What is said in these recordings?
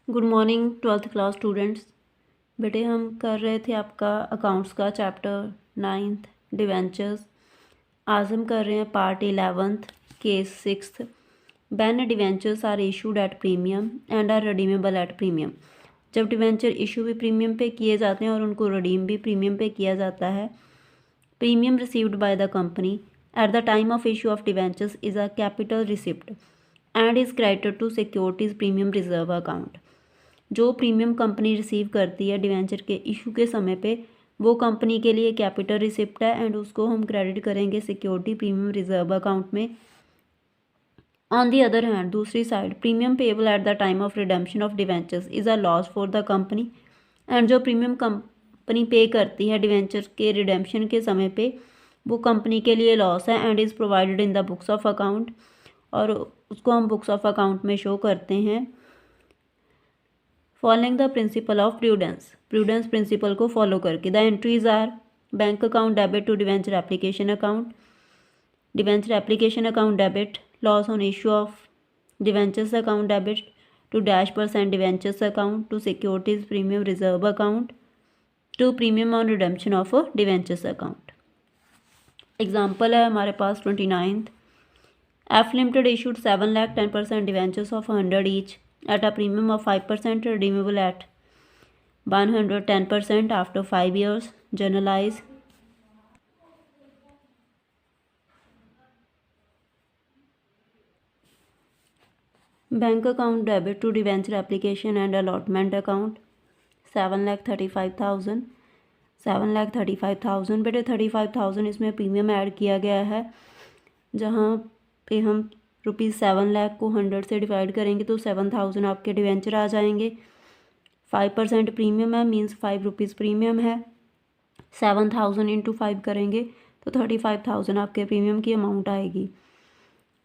Good morning 12th class students. बेटे हम कर रहे थे आपका अकाउंट्स का चैप्टर 9th डिवेंचर्स। आज हम कर रहे हैं part 11th case 6th। When debentures are issued at premium and are redeemable at premium. जब डिवेंचर इशू भी प्रीमियम पे किए जाते हैं और उनको रिडीम भी प्रीमियम पे किया जाता है। Premium received by the company at the time of issue of debentures is a capital receipt and is credited to securities premium reserve account. जो प्रीमियम कंपनी रिसीव करती है डिवेंचर के इशू के समय पे वो कंपनी के लिए कैपिटल रिसिप्ट है एंड उसको हम क्रेडिट करेंगे सिक्योरिटी प्रीमियम रिजर्व अकाउंट में। ऑन दी अदर हैंड दूसरी side premium payable eight the time of redemption of debentures is a loss for the company. And जो प्रीमियम कंपनी पे करती है डिवेंचर के रिडेम्पशन के समय पे वो कंपनी के लिए लॉस है and is provided in the books of account, और उसको हम बुक्स ऑफ अकाउंट में शो करते हैं following the principle of prudence principle को फॉलो करके। The entries are bank account debit to debenture application account debit, loss on issue of debentures account debit to -% debentures account to securities premium reserve account to premium on redemption of debentures account. Example है हमारे पास 29th F limited issued 7 lakh 10% debentures of 100 each at a premium of 5% redeemable at 110% after 5 years. Generalize. Bank account debit to debenture application and allotment account 7,35,000 7,35,000 बेटे 35,000 इसमें premium add किया गया है, जहाँ पे हम ₹7 लाख को 100 से डिवाइड करेंगे तो 7,000 आपके डिवेंचर आ जाएंगे। 5% प्रीमियम है मीन्स ₹5 प्रीमियम है। 7,000 इंटू 5 करेंगे तो 35,000 आपके प्रीमियम की अमाउंट आएगी।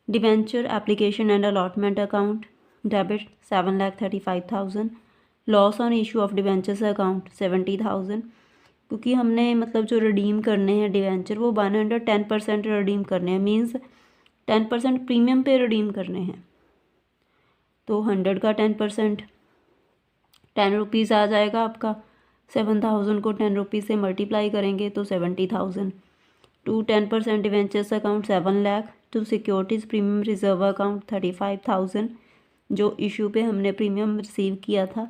Debenture application and allotment account debit 7,35,000, loss on issue of debentures account 70,000, क्योंकि हमने मतलब जो रिडीम करने हैं डिवेंचर वो 110% रिडीम करने हैं, मीन्स 10% प्रीमियम पे रिडीम करने हैं। तो 100 का 10% ₹10 आ जाएगा आपका। 7,000 को 10 रुपीज़ से मल्टीप्लाई करेंगे तो 70,000 to 10% debentures account 7 lakh to securities premium reserve account 35,000 जो इशू पे हमने प्रीमियम रिसीव किया था,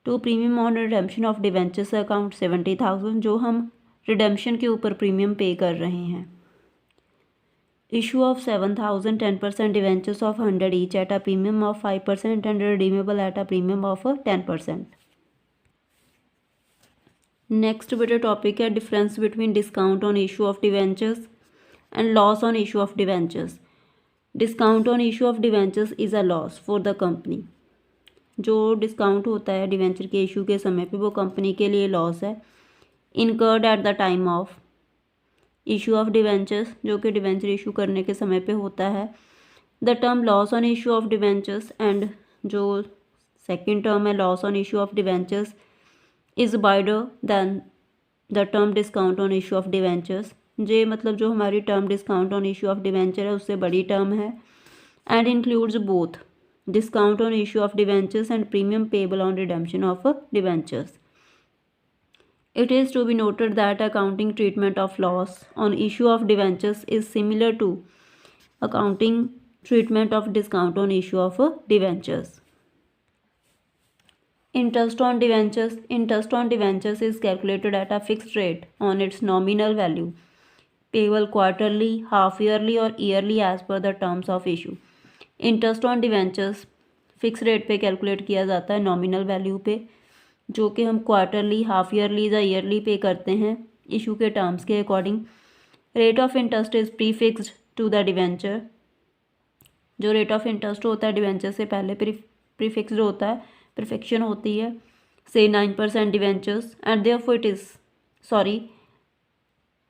to premium on redemption of debentures account 70,000 जो हम रिडेम्पशन के ऊपर प्रीमियम पे कर रहे हैं। Issue of 7,000 10% debentures of 100 each at a premium of 5% and redeemable at a premium of 10%. Next बेटा टॉपिक है difference between discount on issue of debentures and loss on issue of debentures. Discount on issue of debentures is a loss for the company. जो discount होता है debenture के issue के समय पे वो कंपनी के लिए लॉस है। Incurred eight the time of issue of debentures जो कि डिवेंचर इशू करने के समय पे होता है। The term loss on issue of debentures and जो सेकंड टर्म है loss on issue of debentures is wider than the term discount on issue of debentures. जे मतलब जो हमारी term discount on issue of debenture है उससे बड़ी term है। And includes both discount on issue of debentures and premium payable on redemption of debentures. It is to be noted that accounting treatment of loss on issue of debentures is similar to accounting treatment of discount on issue of debentures. Interest on debentures. Interest on debentures is calculated at a fixed rate on its nominal value, payable quarterly, half-yearly or yearly as per the terms of issue. Interest on debentures fix rate पे calculate किया जाता है nominal value पे, जो कि हम quarterly, half yearly या yearly pay करते हैं इशू के टर्म्स के according. Rate of interest is prefixed to the debenture. जो रेट ऑफ इंटरेस्ट होता है डिवेंचर से पहले प्रीफिक्स्ड होता है, प्रीफिक्शन होती है से 9% debentures and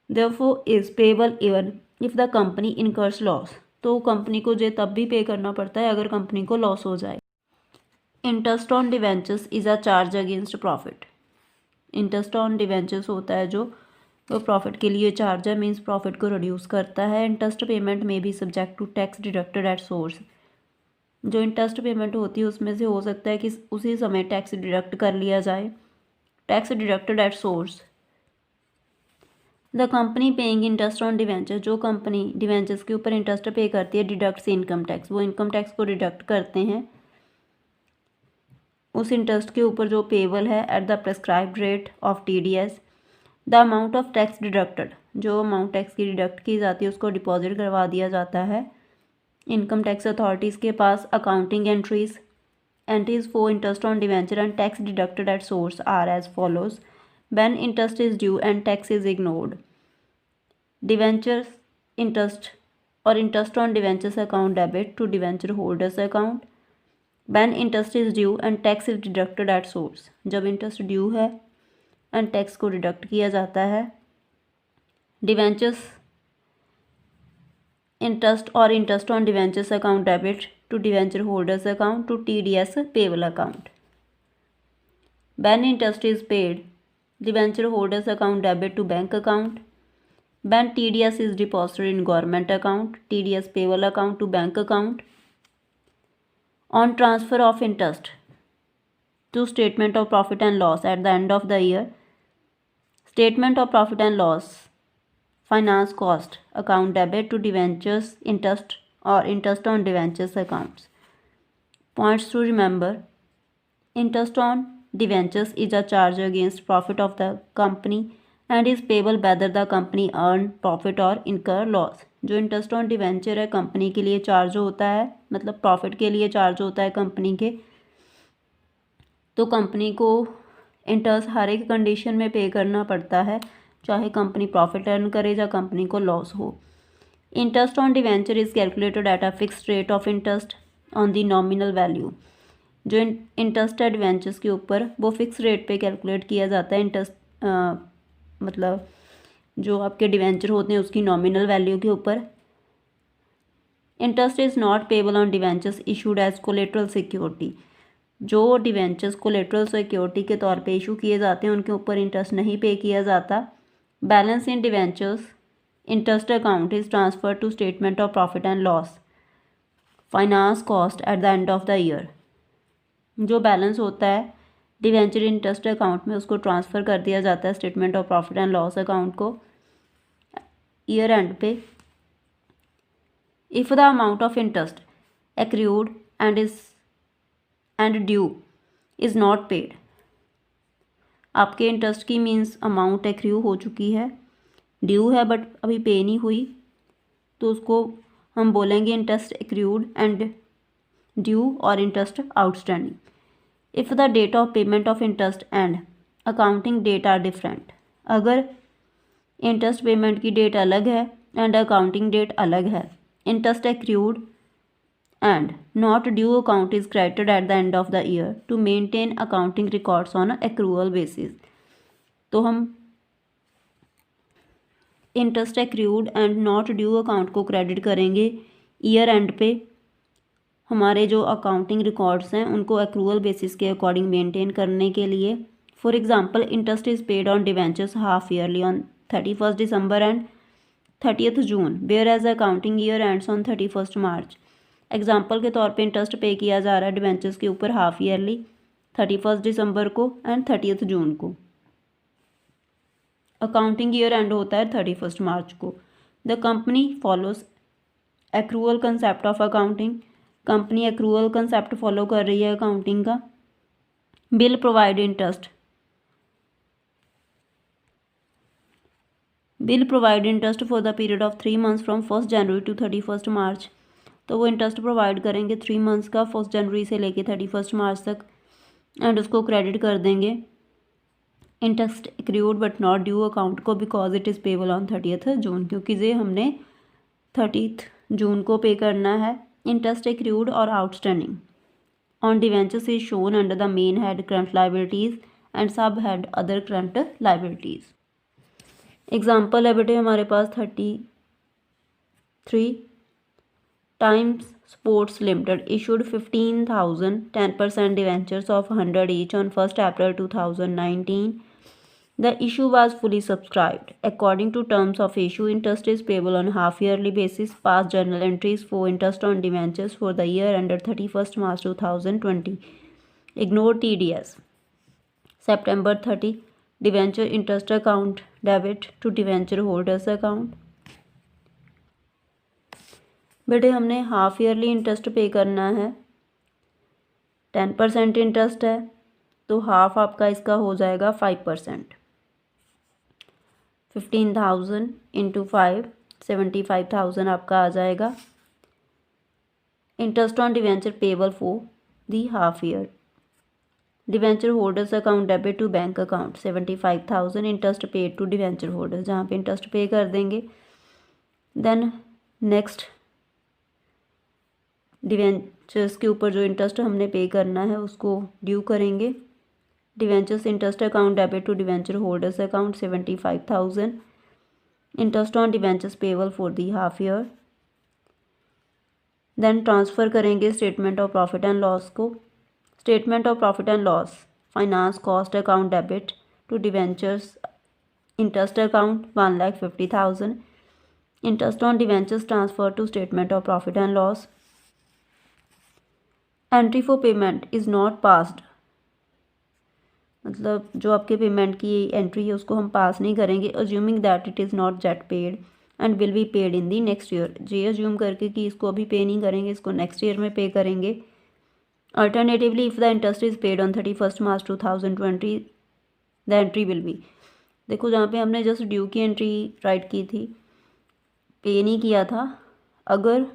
therefore is payable even if the company incurs loss. तो कंपनी को जो तब भी पे करना पड़ता है अगर कंपनी को लॉस हो जाए। Interest on debentures is a charge against profit. Interest on debentures होता है जो प्रॉफिट के लिए चार्ज है, मीन्स प्रॉफिट को रिड्यूस करता है। इंटरेस्ट पेमेंट में भी subject to tax deducted at source. जो इंटरेस्ट पेमेंट होती है उसमें से हो सकता है कि उसी समय टैक्स डिडक्ट कर लिया जाए। Tax deducted at source. The company paying interest on debenture, जो कंपनी डिवेंचर्स के ऊपर इंटरेस्ट पे करती है, डिडक्ट्स इनकम टैक्स, वो इनकम टैक्स को डिडक्ट करते हैं उस इंटरेस्ट के ऊपर जो पेबल है at the prescribed rate of TDS। The amount of tax deducted, जो अमाउंट टैक्स की डिडक्ट की जाती है उसको डिपॉजिट करवा दिया जाता है इनकम टैक्स अथॉरिटीज़ के पास। Accounting entries for interest on debenture and tax deducted at source are as follows. When interest is due and tax is ignored, debentures interest और interest on debentures account debit to debenture holders account. When interest is due and tax is deducted at source, जब interest due है and tax को deduct किया जाता है। Debentures interest और interest on debentures account debit to debenture holders account to TDS payable account. When interest is paid, debenture holders account debit to bank account. When TDS is deposited in government account, TDS payable account to bank account. On transfer of interest to statement of profit and loss at the end of the year, statement of profit and loss, finance cost account debit to debentures interest or interest on debentures accounts. Points to remember: interest on debentures is a charge against profit of the company and is payable whether the company earn profit or incur loss. जो interest on debenture है company के लिए charge होता है, मतलब profit के लिए charge होता है कंपनी के, तो कंपनी को इंटरेस्ट हर एक कंडीशन में पे करना पड़ता है, चाहे कंपनी प्रॉफिट अर्न करे या कंपनी को लॉस हो। Interest on debenture is calculated at a fixed rate of interest on the nominal value. जो इंटरेस्ट है डिवेंचर्स के ऊपर वो फिक्स रेट पे कैलकुलेट किया जाता है इंटरेस्ट, मतलब जो आपके डिवेंचर होते हैं उसकी नॉमिनल वैल्यू के ऊपर। Interest is not payable on debentures issued as collateral security. जो डिवेंचर्स कोलेटरल सिक्योरिटी के तौर पे इशू किए जाते हैं उनके ऊपर इंटरेस्ट नहीं पे किया जाता। Balance in debentures interest account is transfer to statement of profit and loss finance cost at the end of the year. जो बैलेंस होता है डिवेंचर इंटरेस्ट अकाउंट में उसको ट्रांसफ़र कर दिया जाता है statement of profit and loss account को ईयर एंड पे। If the amount of interest accrued and due is not paid, आपके इंटरेस्ट की मीन्स अमाउंट एक्रू हो चुकी है, ड्यू है बट अभी पे नहीं हुई, तो उसको हम बोलेंगे इंटरेस्ट एक्रूड एंड ड्यू और interest outstanding. If the date of payment of interest and accounting date are different, अगर इंटरेस्ट पेमेंट की डेट अलग है एंड अकाउंटिंग डेट अलग है, interest accrued and not due account is credited at the end of the year to maintain accounting records on accrual basis। तो हम interest accrued and not due account को credit करेंगे year end पे, हमारे जो accounting records हैं उनको accrual basis के अकॉर्डिंग मेंटेन करने के लिए। For example interest is paid on debentures half yearly on 31 December and 30 June, whereas accounting year ends on 31 March. Example के तौर पे इंटरेस्ट पे किया जा रहा है डिवेंचर्स के ऊपर हाफ ईयरली 31 दिसंबर को एंड 30 जून को, अकाउंटिंग ईयर एंड होता है 31 मार्च को। The company follows accrual concept of accounting, company accrual concept follow कर रही है अकाउंटिंग का। Will provide interest for the period of 3 months from 1 January to 31 March, तो वो इंटरेस्ट प्रोवाइड करेंगे 3 मंथ्स का 1 जनवरी से लेके 31 मार्च तक एंड उसको क्रेडिट कर देंगे interest accrued but not due account को because it is payable on 30 June, क्योंकि ये हमने 30 जून को पे करना है। इंटरेस्ट एक्रूड और outstanding on debentures is shown under the main head current liabilities and sub head other current liabilities. Example है बेटे हमारे पास 33 times sports limited issued 15,000 10% debentures of 100 each on 1st April 2019 The issue was fully subscribed. According to terms of issue, interest is payable on half-yearly basis. Past journal entries for interest on debentures for the year ended 31st March 2020. Ignore TDS. September 30, debenture interest account debit to debenture holders account. बेटे हमने half yearly interest पे करना है, 10% interest है तो half आपका इसका हो जाएगा 5%। 15,000 इंटू 5 75,000 आपका आ जाएगा। Interest on debenture payable for the half year. Debenture holders account debit to bank account 75,000 interest paid to debenture holders, जहाँ पे इंटरेस्ट पे कर देंगे। देन नेक्स्ट डिवेंचर्स के ऊपर जो इंटरेस्ट हमने पे करना है उसको ड्यू करेंगे। Debentures interest account debit to debenture holders account 75,000 interest on debentures payable for the half year. Then transfer करेंगे statement of profit and loss को। Statement of profit and loss finance cost account debit to debentures interest account 1,50,000 interest on debentures transfer to statement of profit and loss. Entry for payment is not passed, मतलब जो आपके payment की entry है उसको हम पास नहीं करेंगे। Assuming that it is not jet paid and will be paid in the next year. ये अज्यूम करके कि इसको अभी पे नहीं करेंगे, इसको नेक्स्ट ईयर में पे करेंगे। Alternatively if the interest is paid on 31st March 2020 the entry will be, देखो जहाँ पे हमने जस्ट ड्यू की एंट्री राइट की थी, पे नहीं किया था। अगर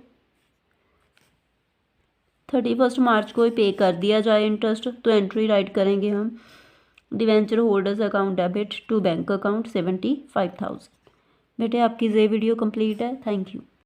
31st मार्च को ही पे कर दिया जाए इंटरेस्ट तो एंट्री राइट करेंगे हम debenture holders account debit to bank account 75,000। बेटे आपकी ये वीडियो कंप्लीट है। Thank you.